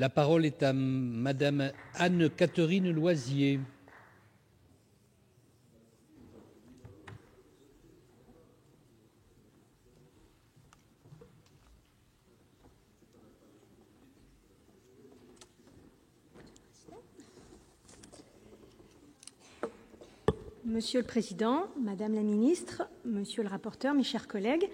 La parole est à Madame Anne-Catherine Loisier. Monsieur le Président, Madame la Ministre, Monsieur le rapporteur, mes chers collègues,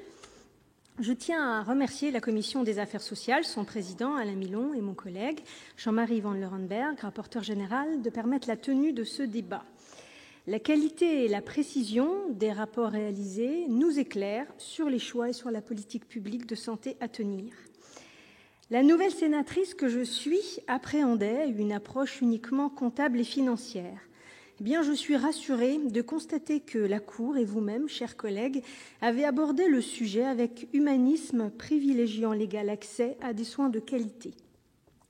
je tiens à remercier la Commission des Affaires sociales, son président Alain Milon et mon collègue Jean-Marie Van Lerenbergh, rapporteur général, de permettre la tenue de ce débat. La qualité et la précision des rapports réalisés nous éclairent sur les choix et sur la politique publique de santé à tenir. La nouvelle sénatrice que je suis appréhendait une approche uniquement comptable et financière. Eh bien, je suis rassurée de constater que la Cour et vous-même, chers collègues, avez abordé le sujet avec humanisme, privilégiant l'égal accès à des soins de qualité.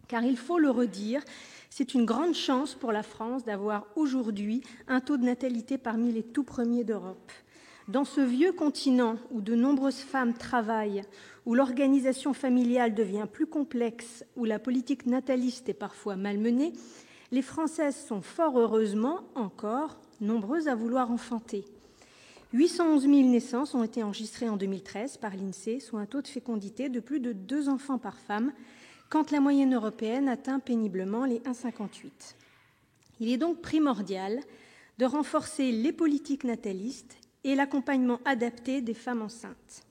Car il faut le redire, c'est une grande chance pour la France d'avoir aujourd'hui un taux de natalité parmi les tout premiers d'Europe. Dans ce vieux continent où de nombreuses femmes travaillent, où l'organisation familiale devient plus complexe, où la politique nataliste est parfois malmenée, les Françaises sont fort heureusement encore nombreuses à vouloir enfanter. 811 000 naissances ont été enregistrées en 2013 par l'INSEE, soit un taux de fécondité de plus de 2 enfants par femme, quand la moyenne européenne atteint péniblement les 1,58. Il est donc primordial de renforcer les politiques natalistes et l'accompagnement adapté des femmes enceintes.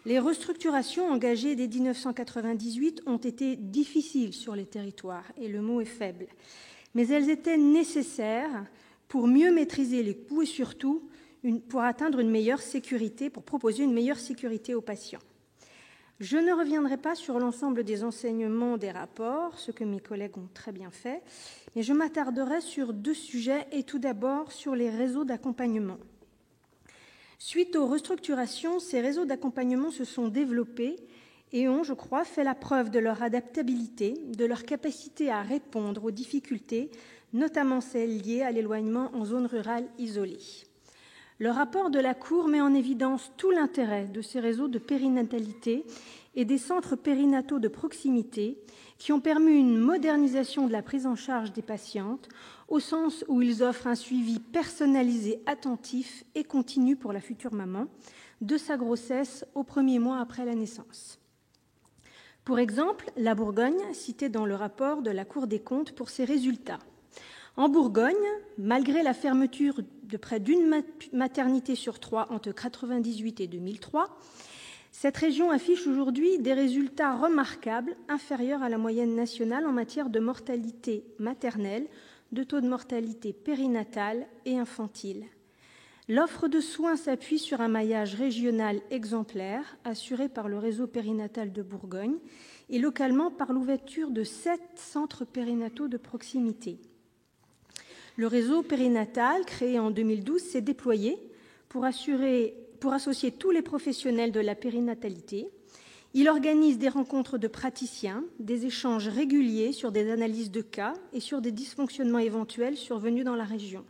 Les restructurations engagées dès 1998 ont été difficiles sur les territoires, et le mot est faible. Mais elles étaient nécessaires pour mieux maîtriser les coûts et surtout pour atteindre une meilleure sécurité, pour proposer une meilleure sécurité aux patients. Je ne reviendrai pas sur l'ensemble des enseignements des rapports, ce que mes collègues ont très bien fait, mais je m'attarderai sur 2 sujets et tout d'abord sur les réseaux d'accompagnement. Suite aux restructurations, ces réseaux d'accompagnement se sont développés et ont, je crois, fait la preuve de leur adaptabilité, de leur capacité à répondre aux difficultés, notamment celles liées à l'éloignement en zone rurale isolée. Le rapport de la Cour met en évidence tout l'intérêt de ces réseaux de périnatalité et des centres périnataux de proximité qui ont permis une modernisation de la prise en charge des patientes, au sens où ils offrent un suivi personnalisé, attentif et continu pour la future maman, de sa grossesse aux premiers mois après la naissance. Pour exemple, la Bourgogne, citée dans le rapport de la Cour des comptes pour ses résultats. En Bourgogne, malgré la fermeture de près d'une maternité sur 3 entre 1998 et 2003, cette région affiche aujourd'hui des résultats remarquables, inférieurs à la moyenne nationale en matière de mortalité maternelle, de taux de mortalité périnatale et infantile. L'offre de soins s'appuie sur un maillage régional exemplaire, assuré par le réseau périnatal de Bourgogne, et localement par l'ouverture de 7 centres périnataux de proximité. Le réseau périnatal, créé en 2012, s'est déployé pour associer tous les professionnels de la périnatalité. Il organise des rencontres de praticiens, des échanges réguliers sur des analyses de cas et sur des dysfonctionnements éventuels survenus dans la région.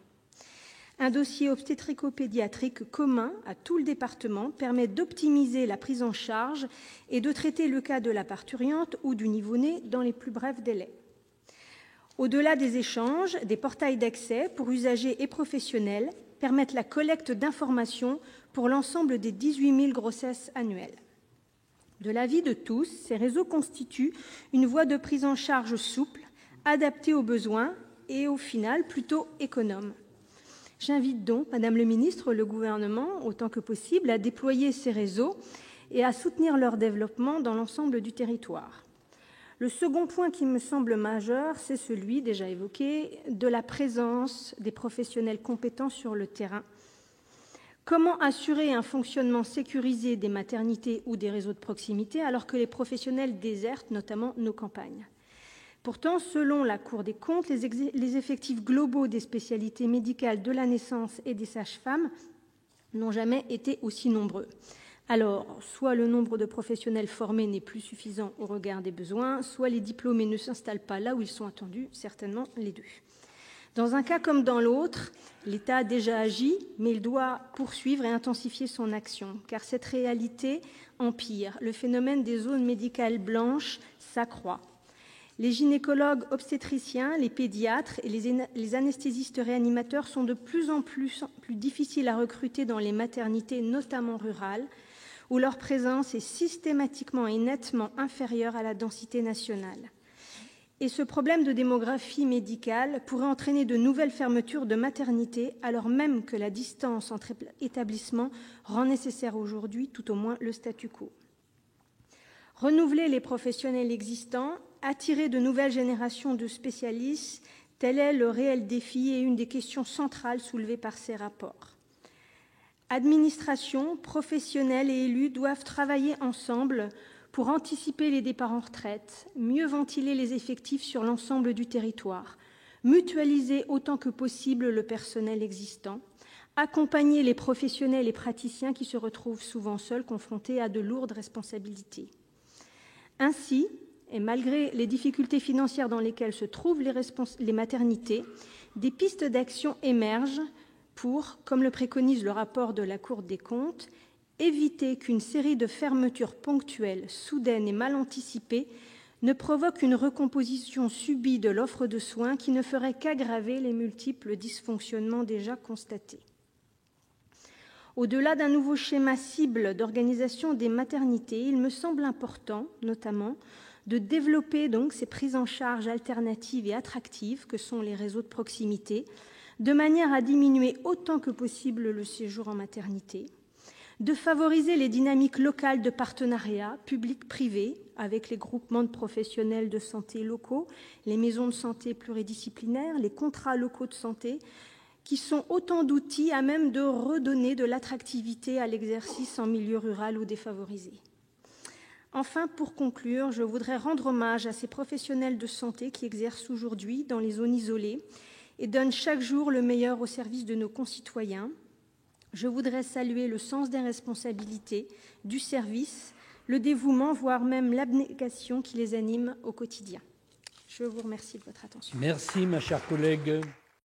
Un dossier obstétrico-pédiatrique commun à tout le département permet d'optimiser la prise en charge et de traiter le cas de la parturiente ou du nouveau-né dans les plus brefs délais. Au-delà des échanges, des portails d'accès pour usagers et professionnels permettent la collecte d'informations pour l'ensemble des 18 000 grossesses annuelles. De l'avis de tous, ces réseaux constituent une voie de prise en charge souple, adaptée aux besoins et au final plutôt économe. J'invite donc, Madame le Ministre, le gouvernement, autant que possible, à déployer ces réseaux et à soutenir leur développement dans l'ensemble du territoire. Le second point qui me semble majeur, c'est celui, déjà évoqué, de la présence des professionnels compétents sur le terrain. Comment assurer un fonctionnement sécurisé des maternités ou des réseaux de proximité alors que les professionnels désertent notamment nos campagnes ? Pourtant, selon la Cour des comptes, les effectifs globaux des spécialités médicales de la naissance et des sages-femmes n'ont jamais été aussi nombreux. Alors, soit le nombre de professionnels formés n'est plus suffisant au regard des besoins, soit les diplômés ne s'installent pas là où ils sont attendus, certainement les 2. Dans un cas comme dans l'autre, l'État a déjà agi, mais il doit poursuivre et intensifier son action, car cette réalité empire. Le phénomène des zones médicales blanches s'accroît. Les gynécologues obstétriciens, les pédiatres et les anesthésistes réanimateurs sont de plus en plus difficiles à recruter dans les maternités, notamment rurales, où leur présence est systématiquement et nettement inférieure à la densité nationale. Et ce problème de démographie médicale pourrait entraîner de nouvelles fermetures de maternités, alors même que la distance entre établissements rend nécessaire aujourd'hui tout au moins le statu quo. Renouveler les professionnels existants, attirer de nouvelles générations de spécialistes, tel est le réel défi et une des questions centrales soulevées par ces rapports. Administration, professionnels et élus doivent travailler ensemble pour anticiper les départs en retraite, mieux ventiler les effectifs sur l'ensemble du territoire, mutualiser autant que possible le personnel existant, accompagner les professionnels et praticiens qui se retrouvent souvent seuls, confrontés à de lourdes responsabilités. Ainsi, et malgré les difficultés financières dans lesquelles se trouvent les maternités, des pistes d'action émergent pour, comme le préconise le rapport de la Cour des comptes, éviter qu'une série de fermetures ponctuelles, soudaines et mal anticipées ne provoque une recomposition subie de l'offre de soins qui ne ferait qu'aggraver les multiples dysfonctionnements déjà constatés. Au-delà d'un nouveau schéma cible d'organisation des maternités, il me semble important, notamment, de développer donc ces prises en charge alternatives et attractives que sont les réseaux de proximité, de manière à diminuer autant que possible le séjour en maternité, de favoriser les dynamiques locales de partenariat public-privé avec les groupements de professionnels de santé locaux, les maisons de santé pluridisciplinaires, les contrats locaux de santé, qui sont autant d'outils à même de redonner de l'attractivité à l'exercice en milieu rural ou défavorisé. Enfin, pour conclure, je voudrais rendre hommage à ces professionnels de santé qui exercent aujourd'hui dans les zones isolées et donnent chaque jour le meilleur au service de nos concitoyens. Je voudrais saluer le sens des responsabilités, du service, le dévouement, voire même l'abnégation qui les anime au quotidien. Je vous remercie de votre attention. Merci, ma chère collègue.